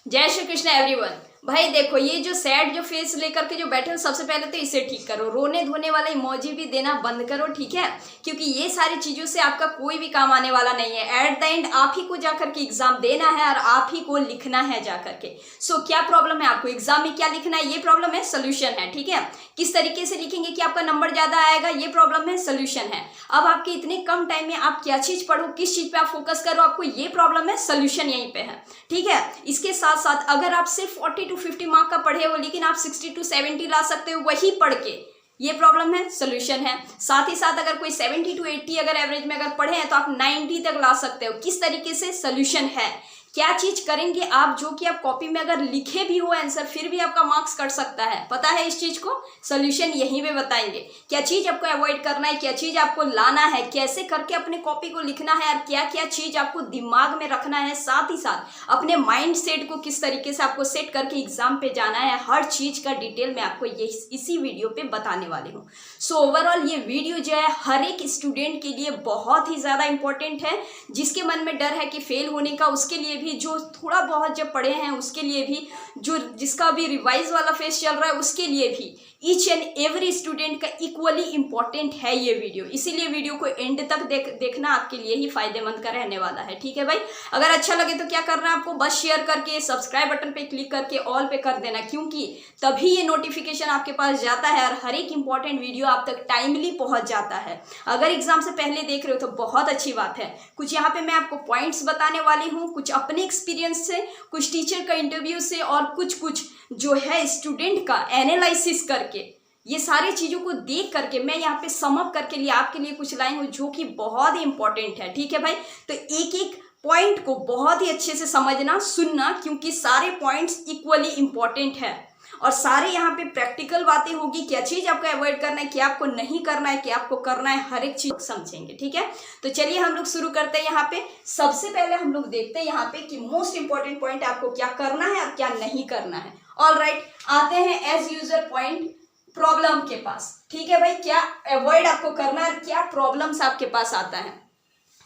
जय श्री कृष्ण एवरीवन। भाई देखो, ये जो सैड जो फेस लेकर के जो बैठे हो, सबसे पहले तो इसे ठीक करो। रोने धोने वाला इमोजी भी देना बंद करो, ठीक है? क्योंकि ये सारी चीजों से आपका कोई भी काम आने वाला नहीं है। एट द एंड आप ही को जाकर के एग्जाम देना है और आप ही को लिखना है जाकर के। सो क्या प्रॉब्लम है आपको एग्जाम में, क्या लिखना है, ये प्रॉब्लम है, सोल्यूशन है, ठीक है? किस तरीके से लिखेंगे कि आपका नंबर ज्यादा आएगा, ये प्रॉब्लम है, सोल्यूशन है। अब आपके इतने कम टाइम में आप क्या चीज पढ़ो, किस चीज पे आप फोकस करो, आपको ये प्रॉब्लम है, सोल्यूशन यहीं पे है, ठीक है? इसके साथ साथ अगर आप सिर्फ 40 to 50 मार्क का पढ़े हो लेकिन आप 60 to 70 ला सकते हो वही पढ़ के, ये प्रॉब्लम है, सोल्यूशन है। साथ ही साथ अगर कोई 70 to 80 अगर एवरेज में अगर पढ़े हैं तो आप 90 तक ला सकते हो। किस तरीके से, सोल्यूशन है। क्या चीज करेंगे आप जो कि आप कॉपी में अगर लिखे भी हो आंसर फिर भी आपका मार्क्स कट सकता है, पता है इस चीज को? सोल्यूशन यहीं पे बताएंगे। क्या चीज आपको अवॉइड करना है, क्या चीज आपको लाना है, कैसे करके अपने कॉपी को लिखना है और क्या क्या चीज आपको दिमाग में रखना है, साथ ही साथ अपने माइंड सेट को किस तरीके से आपको सेट करके एग्जाम पे जाना है, हर चीज का डिटेल में आपको ये इसी वीडियो पे बताने वाली हूँ। सो ओवरऑल ये वीडियो जो है हर एक स्टूडेंट के लिए बहुत ही ज्यादा इंपॉर्टेंट है। जिसके मन में डर है कि फेल होने का, उसके लिए भी, जो थोड़ा बहुत जब पढ़े हैं उसके लिए भी, जो जिसका भी रिवाइज वाला फेज चल रहा है उसके लिए भी, ईच एंड एवरी स्टूडेंट का इक्वली इंपॉर्टेंट है ये वीडियो। इसीलिए वीडियो को एंड तक देखना आपके लिए ही फायदेमंद का रहने वाला है, ठीक है भाई? अगर अच्छा लगे तो क्या करना है आपको, बस शेयर करके सब्सक्राइब बटन पे क्लिक करके ऑल पे कर देना, क्योंकि तभी ये नोटिफिकेशन आपके पास जाता है और हर एक इंपॉर्टेंट वीडियो आप तक टाइमली पहुंच जाता है। अगर एग्जाम से पहले देख रहे हो तो बहुत अच्छी बात है। कुछ यहाँ पे मैं आपको पॉइंट्स बताने वाली हूँ, कुछ अपने एक्सपीरियंस से, कुछ टीचर का इंटरव्यू से और कुछ जो है स्टूडेंट का एनालिसिस करके, ये सारी चीजों को देख करके मैं यहाँ पे सम अप करके लिए आपके लिए कुछ लाई हूँ जो कि बहुत ही इंपॉर्टेंट है, ठीक है भाई? तो एक एक पॉइंट को बहुत ही अच्छे से समझना, सुनना, क्योंकि सारे पॉइंट्स इक्वली इंपॉर्टेंट है और सारे यहाँ पे प्रैक्टिकल बातें होगी। क्या चीज आपको अवॉइड करना है, क्या आपको नहीं करना है, क्या आपको करना है, हर एक चीज समझेंगे, ठीक है? तो चलिए हम लोग शुरू करते हैं। यहाँ पे सबसे पहले हम लोग देखते हैं यहाँ पे कि मोस्ट इंपॉर्टेंट पॉइंट आपको क्या करना है और क्या नहीं करना है। ऑल राइट, आते हैं एज यूजर पॉइंट प्रॉब्लम के पास, ठीक है भाई? क्या अवॉइड आपको करना है, क्या प्रॉब्लम्स आपके पास आता है,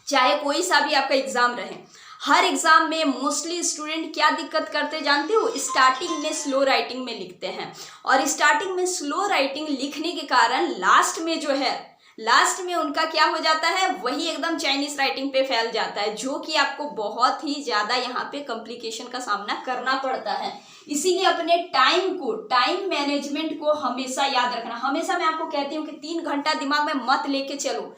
चाहे कोई सा भी आपका एग्जाम रहे। हर एग्जाम में मोस्टली स्टूडेंट क्या दिक्कत करते जानते हो? स्टार्टिंग में स्लो राइटिंग में लिखते हैं और स्टार्टिंग में स्लो राइटिंग लिखने के कारण लास्ट में उनका क्या हो जाता है, वही एकदम चाइनीज राइटिंग पे फैल जाता है, जो कि आपको बहुत ही ज्यादा यहाँ पे कॉम्प्लिकेशन का सामना करना पड़ता है। इसीलिए अपने टाइम मैनेजमेंट को हमेशा याद रखना। हमेशा मैं आपको कहती हूँ कि 3 घंटा दिमाग में मत लेके चलो,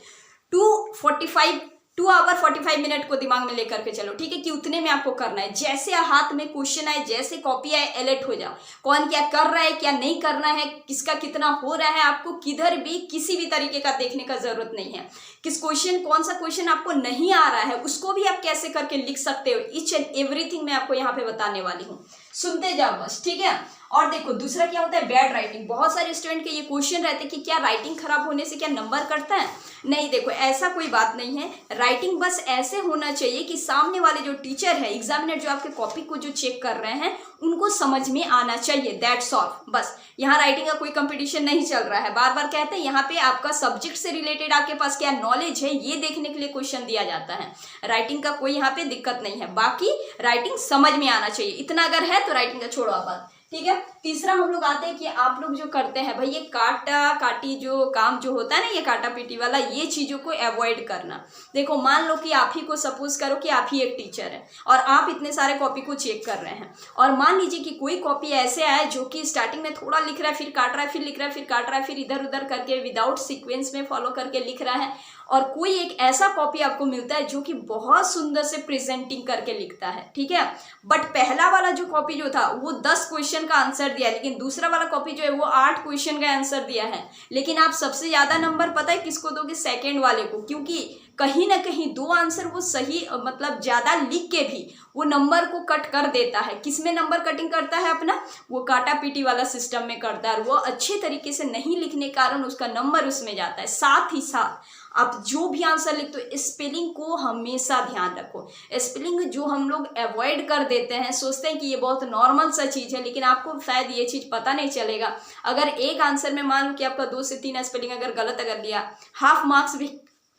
2 आवर 45 मिनट को दिमाग में लेकर के चलो, ठीक है? कि उतने में आपको करना है। जैसे हाथ में क्वेश्चन आए, जैसे कॉपी आए, अलर्ट हो जाओ। कौन क्या कर रहा है, क्या नहीं करना है, किसका कितना हो रहा है, आपको किधर भी किसी भी तरीके का देखने का जरूरत नहीं है। किस क्वेश्चन, कौन सा क्वेश्चन आपको नहीं आ रहा है उसको भी आप कैसे करके लिख सकते हो, ईच एंड एवरीथिंग मैं आपको यहाँ पे बताने वाली हूँ। सुनते जाओ बस, ठीक है? और देखो दूसरा क्या होता है, बैड राइटिंग। बहुत सारे स्टूडेंट के ये क्वेश्चन रहते हैं कि क्या राइटिंग खराब होने से क्या नंबर कटता है? नहीं, देखो ऐसा कोई बात नहीं है। राइटिंग बस ऐसे होना चाहिए कि सामने वाले जो टीचर है, एग्जामिनर जो आपके कॉपी को जो चेक कर रहे हैं, उनको समझ में आना चाहिए, दैट्स ऑल। बस यहाँ राइटिंग का कोई कंपटीशन नहीं चल रहा है। बार बार कहते हैं यहाँ पे आपका सब्जेक्ट से रिलेटेड आपके पास क्या नॉलेज है ये देखने के लिए क्वेश्चन दिया जाता है। राइटिंग का कोई यहाँ पे दिक्कत नहीं है, बाकी राइटिंग समझ में आना चाहिए, इतना अगर है तो राइटिंग का छोड़ो आप, ठीक है? तीसरा हम लोग आते हैं कि आप लोग जो करते हैं भाई, ये काटा काटी जो काम जो होता है ना, ये काटा पीटी वाला, ये चीजों को अवॉइड करना। देखो मान लो कि आप ही को सपोज करो कि आप ही एक टीचर है और आप इतने सारे कॉपी को चेक कर रहे हैं और मान लीजिए कि कोई कॉपी ऐसे आए जो कि स्टार्टिंग में थोड़ा लिख रहा है, फिर काट रहा है, फिर लिख रहा है, फिर काट रहा है, फिर इधर उधर करके विदाउट सीक्वेंस में फॉलो करके लिख रहा है, और कोई एक ऐसा कॉपी आपको मिलता है जो कि बहुत सुंदर से प्रेजेंटिंग करके लिखता है, ठीक है? बट पहला वाला जो कॉपी जो था वो 10 क्वेश्चन का आंसर दिया, लेकिन दूसरा वाला कॉपी जो है वो 8 क्वेश्चन का आंसर दिया है। लेकिन आप सबसे ज्यादा नंबर पता है किसको दोगे? सेकंड वाले को, क्योंकि कहीं ना कहीं 2 आंसर वो सही मतलब ज्यादा लिख के भी वो नंबर को कट कर देता है। किसमें नंबर कटिंग करता है अपना? वो काटा पीटी वाला सिस्टम में करता है, और वो अच्छे तरीके से नहीं लिखने के कारण उसका नंबर उसमें जाता है। साथ ही साथ आप जो भी आंसर लिखते हो स्पेलिंग को हमेशा ध्यान रखो। स्पेलिंग जो हम लोग अवॉइड कर देते हैं, सोचते हैं कि ये बहुत नॉर्मल सा चीज है, लेकिन आपको शायद ये चीज पता नहीं चलेगा। अगर एक आंसर में मान लो कि आपका 2 से 3 स्पेलिंग अगर गलत अगर लिया, हाफ मार्क्स भी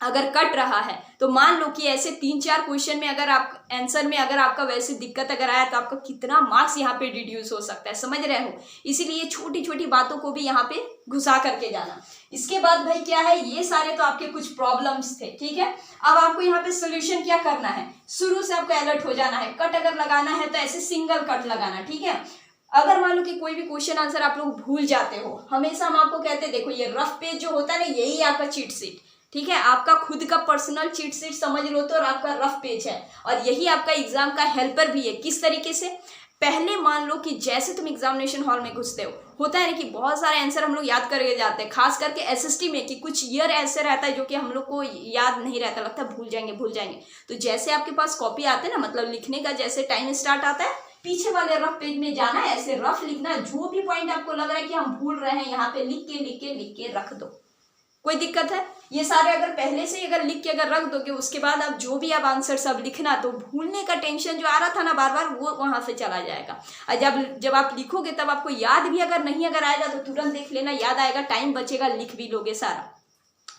अगर कट रहा है तो मान लो कि ऐसे 3-4 क्वेश्चन में अगर आप आंसर में अगर आपका वैसे दिक्कत अगर आया तो आपका कितना मार्क्स यहाँ पे रिड्यूस हो सकता है, समझ रहे हो। इसीलिए छोटी छोटी बातों को भी यहाँ पे घुसा करके जाना। इसके बाद भाई क्या है, ये सारे तो आपके कुछ प्रॉब्लम्स थे, ठीक है। अब आपको यहाँ पे सोल्यूशन क्या करना है, शुरू से आपको अलर्ट हो जाना है। कट अगर लगाना है तो ऐसे सिंगल कट लगाना, ठीक है। अगर मान लो कि कोई भी क्वेश्चन आंसर आप लोग भूल जाते हो, हमेशा हम आपको कहते हैं देखो ये रफ पेज जो होता है ना, यही आपका चीट शीट, ठीक है। आपका खुद का पर्सनल चीट शीट समझ लो तो, और आपका रफ पेज है, और यही आपका एग्जाम का हेल्पर भी है। किस तरीके से, पहले मान लो कि जैसे तुम एग्जामिनेशन हॉल में घुसते हो, होता है ना कि बहुत सारे आंसर हम लोग याद करके जाते हैं, खास करके एसएसटी में कि कुछ ईयर ऐसे रहता है जो कि हम लोग को याद नहीं रहता, लगता है भूल जाएंगे। तो जैसे आपके पास कॉपी आते हैं ना, मतलब लिखने का जैसे टाइम स्टार्ट आता है, पीछे वाले रफ पेज में जाना है, ऐसे रफ लिखना, जो भी पॉइंट आपको लग रहा है कि हम भूल रहे हैं यहाँ पे लिख के रख दो। कोई दिक्कत है, ये सारे अगर पहले से अगर लिख के अगर रख दोगे, उसके बाद आप जो भी आप आंसर सब लिखना, तो भूलने का टेंशन जो आ रहा था ना बार बार, वो वहां से चला जाएगा। और जब आप लिखोगे तब आपको याद भी अगर नहीं अगर आएगा तो तुरंत देख लेना, याद आएगा, टाइम बचेगा, लिख भी लोगे सारा।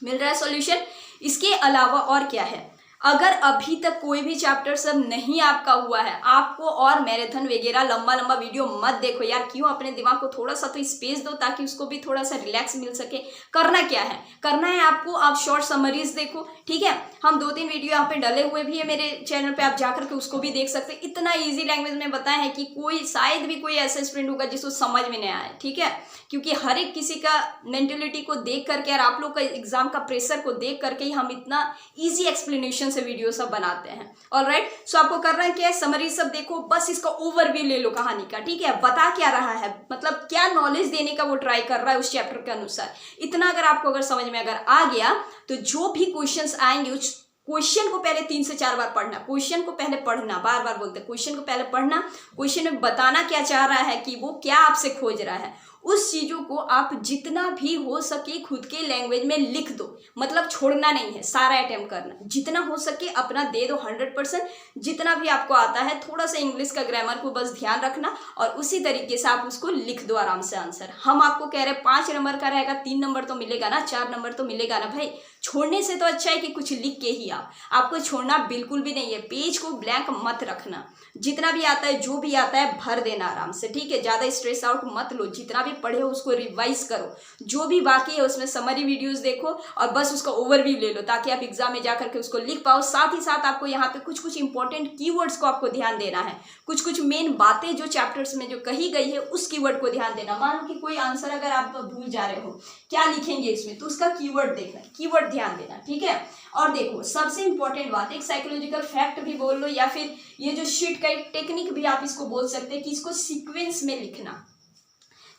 मिल रहा है सॉल्यूशन। इसके अलावा और क्या है, अगर अभी तक कोई भी चैप्टर सब नहीं आपका हुआ है, आपको और मैराथन वगैरह लंबा वीडियो मत देखो यार। क्यों, अपने दिमाग को थोड़ा सा तो स्पेस दो ताकि उसको भी थोड़ा सा रिलैक्स मिल सके। करना क्या है, करना है आपको, आप शॉर्ट समरीज देखो, ठीक है। हम 2-3 वीडियो यहाँ पे डले हुए भी है मेरे चैनल पे, आप जाकर के उसको भी देख सकते हैं। इतना ईजी लैंग्वेज में बताया है कि कोई शायद भी कोई ऐसा स्टूडेंट होगा जिसको समझ में नहीं आए, ठीक है। क्योंकि हर एक किसी का मेंटेलिटी को देख करके और आप लोग का एग्जाम का प्रेशर को देख करके ही हम इतना ईजी एक्सप्लेनेशन से वीडियो सब बनाते हैं। ऑलराइट, सो आपको करना है क्या है, समरी सब देखो, बस इसका ओवरव्यू ले लो कहानी का, ठीक है। बता क्या रहा है, मतलब क्या नॉलेज देने का वो ट्राई कर रहा है उस चैप्टर के अनुसार। इतना अगर आपको अगर समझ में अगर आ गया तो जो भी क्वेश्चंस आएंगे उस क्वेश्चन को पहले 3 से 4 बार पढ़ना। क्वेश्चन को पहले पढ़ना, बार बार बोलते हैं, क्वेश्चन को पहले पढ़ना, क्वेश्चन में बताना क्या चाह रहा है, कि वो क्या आपसे खोज रहा है, उस चीजों को आप जितना भी हो सके खुद के लैंग्वेज में लिख दो। मतलब छोड़ना नहीं है, सारा अटेम्प्ट करना, जितना हो सके अपना दे दो 100%। जितना भी आपको आता है, थोड़ा सा इंग्लिश का ग्रामर को बस ध्यान रखना, और उसी तरीके से आप उसको लिख दो आराम से आंसर। हम आपको कह रहे हैं 5 नंबर का रहेगा, 3 नंबर तो मिलेगा ना, 4 नंबर तो मिलेगा ना भाई। छोड़ने से तो अच्छा है कि कुछ लिख के ही आपको छोड़ना बिल्कुल भी नहीं है। पेज को ब्लैंक मत रखना, जितना भी आता है जो भी आता है भर देना आराम से, ठीक है। ज्यादा स्ट्रेस आउट मत लो, जितना भी पढ़े हो उसको रिवाइज करो, जो भी बाकी है उसमें समरी वीडियोस देखो, और बस उसका ओवरव्यू ले लो ताकि आप एग्जाम में जाकर के उसको लिख पाओ। साथ ही साथ आपको यहाँ पे कुछ इंपॉर्टेंट कीवर्ड्स को आपको ध्यान देना है, कुछ मेन बातें जो चैप्टर्स में जो कही गई है उस कीवर्ड को ध्यान देना। मान लो कि कोई आंसर अगर आप भूल जा रहे हो, क्या लिखेंगे इसमें, तो उसका कीवर्ड देखना, कीवर्ड ध्यान देना, ठीक है। और देखो सबसे इंपॉर्टेंट बात, एक साइकोलॉजिकल फैक्ट भी बोल लो, या फिर ये जो शीट का एक टेक्निक भी आप इसको बोल सकते हैं कि इसको सीक्वेंस में लिखना।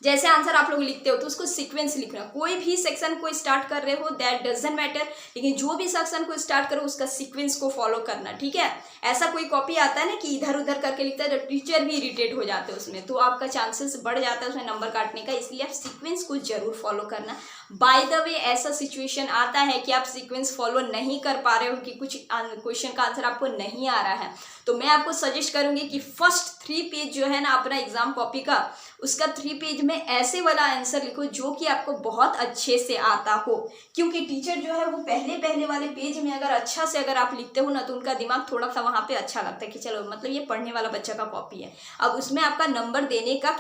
जैसे आंसर आप लोग लिखते हो तो उसको सीक्वेंस लिखना। कोई भी सेक्शन को स्टार्ट कर रहे हो दैट डजंट मैटर, लेकिन जो भी सेक्शन को स्टार्ट करो उसका सीक्वेंस को फॉलो करना, ठीक है। ऐसा कोई कॉपी आता है ना कि इधर उधर करके लिखता है, तो टीचर भी इरिटेट हो जाते हैं उसमें, तो आपका चांसेस बढ़ जाता है उसमें नंबर काटने का। इसलिए आप सीक्वेंस को जरूर फॉलो करना। बाय द वे ऐसा सिचुएशन आता है कि आप सीक्वेंस फॉलो नहीं कर पा रहे हो, कि कुछ क्वेश्चन का आंसर आपको नहीं आ रहा है, तो मैं आपको सजेस्ट करूंगी कि फर्स्ट 3 पेज जो है ना अपना एग्जाम कॉपी का, उसका 3 पेज में ऐसे वाला आंसर लिखो जो कि आपको बहुत अच्छे से आता हो। क्योंकि टीचर जो है वो पहले वाले पेज में अगर अच्छा से अगर आप लिखते हो ना, तो उनका दिमाग थोड़ा सा वहाँ पे अच्छा लगता है कि चलो मतलब ये पढ़ने वाला बच्चा का कॉपी है। अब उसमें आपका नंबर देने का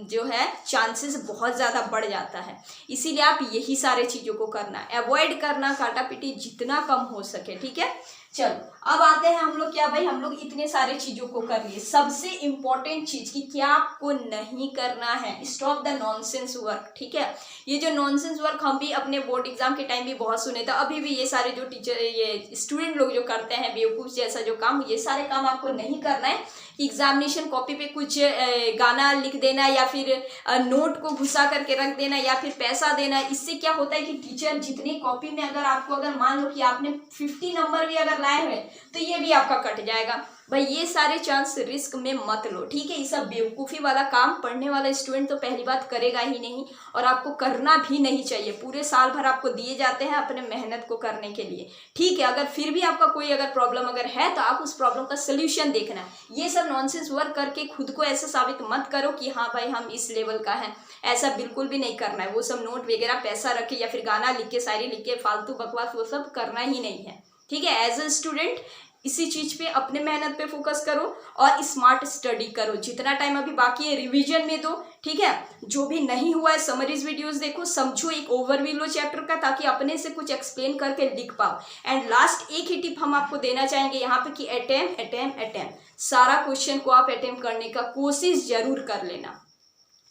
जो है चांसेस बहुत ज़्यादा बढ़ जाता है। इसीलिए आप यही सारे चीज़ों को करना, अवॉइड करना, काटा पीटी जितना कम हो सके, ठीक है। चलो अब आते हैं हम लोग क्या भाई, हम लोग इतने सारे चीजों को कर लिए। सबसे इंपॉर्टेंट चीज कि क्या आपको नहीं करना है, स्टॉप द नॉनसेंस वर्क, ठीक है। ये जो नॉनसेंस वर्क हम भी अपने बोर्ड एग्जाम के टाइम भी बहुत सुने थे, अभी भी ये सारे जो टीचर ये स्टूडेंट लोग जो करते हैं बेवकूफ जैसा जो काम, ये सारे काम आपको नहीं करना है। कि एग्जामिनेशन कॉपी पे कुछ गाना लिख देना, या फिर नोट को घुसा करके रख देना, या फिर पैसा देना। इससे क्या होता है कि टीचर जितनी कॉपी में अगर आपको अगर मान लो कि आपने 50 नंबर भी अगर लाए हुए तो ये भी आपका कट जाएगा। भाई ये सारे चांस रिस्क में मत लो, ठीक है। ये सब बेवकूफ़ी वाला काम पढ़ने वाला स्टूडेंट तो पहली बात करेगा ही नहीं, और आपको करना भी नहीं चाहिए। पूरे साल भर आपको दिए जाते हैं अपने मेहनत को करने के लिए, ठीक है। अगर फिर भी आपका कोई अगर प्रॉब्लम अगर है तो आप उस प्रॉब्लम का सोल्यूशन देखना। ये सब नॉनसेंस वर्क करके खुद को ऐसा साबित मत करो कि हाँ भाई हम इस लेवल का है, ऐसा बिल्कुल भी नहीं करना है। वो सब नोट वगैरह पैसा रख के या फिर गाना लिख के शायरी लिख के फालतू बकवास वो सब करना ही नहीं है, ठीक है। एज अ स्टूडेंट इसी चीज पे अपने मेहनत पे फोकस करो और स्मार्ट स्टडी करो। जितना टाइम अभी बाकी है रिवीजन में दो, ठीक है। जो भी नहीं हुआ है समरीज वीडियोस देखो, समझो, एक ओवरव्यू लो चैप्टर का, ताकि अपने से कुछ एक्सप्लेन करके लिख पाओ। एंड लास्ट एक ही टिप हम आपको देना चाहेंगे यहाँ पे कि अटेम्प्ट सारा क्वेश्चन को आप अटेम्प्ट करने का कोशिश जरूर कर लेना,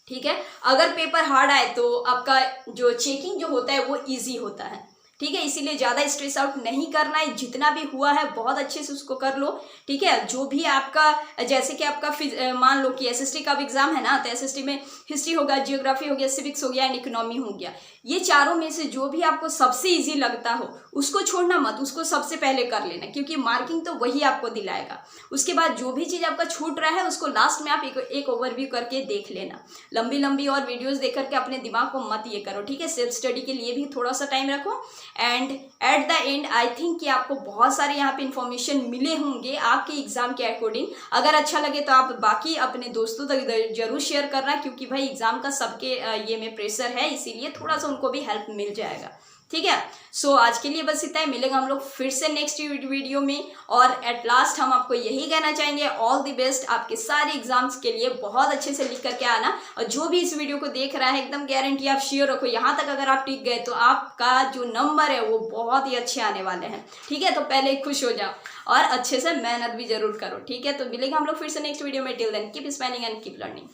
ठीक है। अगर पेपर हार्ड आए तो आपका जो चेकिंग जो होता है वो ईजी होता है, ठीक है। इसीलिए ज़्यादा स्ट्रेस आउट नहीं करना है, जितना भी हुआ है बहुत अच्छे से उसको कर लो, ठीक है। जो भी आपका जैसे कि आपका मान लो कि एसएसटी का भी एग्जाम है ना, तो एसएसटी में हिस्ट्री होगा, जियोग्राफी हो गया, सिविक्स हो गया एंड इकोनॉमी हो गया। ये चारों में से जो भी आपको सबसे ईजी लगता हो उसको छोड़ना मत, उसको सबसे पहले कर लेना, क्योंकि मार्किंग तो वही आपको दिलाएगा। उसके बाद जो भी चीज़ आपका छूट रहा है उसको लास्ट में आप एक ओवरव्यू करके देख लेना। लंबी लंबी और वीडियोज़ देख करके अपने दिमाग को मत ये करो, ठीक है। सेल्फ स्टडी के लिए भी थोड़ा सा टाइम रखो। And at the and I think कि आपको बहुत सारे यहाँ पे इंफॉर्मेशन मिले होंगे आपके एग्जाम के अकॉर्डिंग। अगर अच्छा लगे तो आप बाकी अपने दोस्तों तक जरूर शेयर करना, क्योंकि भाई एग्जाम का सबके ये में प्रेशर है, इसीलिए थोड़ा सा उनको भी हेल्प मिल जाएगा, ठीक है। सो आज के लिए बस इतना ही, मिलेगा हम लोग फिर से नेक्स्ट वीडियो में। और एट लास्ट हम आपको यही कहना चाहेंगे, ऑल द बेस्ट आपके सारे एग्जाम्स के लिए। बहुत अच्छे से लिख करके आना, और जो भी इस वीडियो को देख रहा है एकदम गारंटी आप श्योर रखो, यहाँ तक अगर आप टिक गए तो आपका जो नंबर है वो बहुत ही अच्छे आने वाले हैं, ठीक है। तो पहले खुश हो जाओ और अच्छे से मेहनत भी जरूर करो, ठीक है। तो मिलेगा हम लोग फिर से नेक्स्ट वीडियो में। Till then keep smiling and keep learning.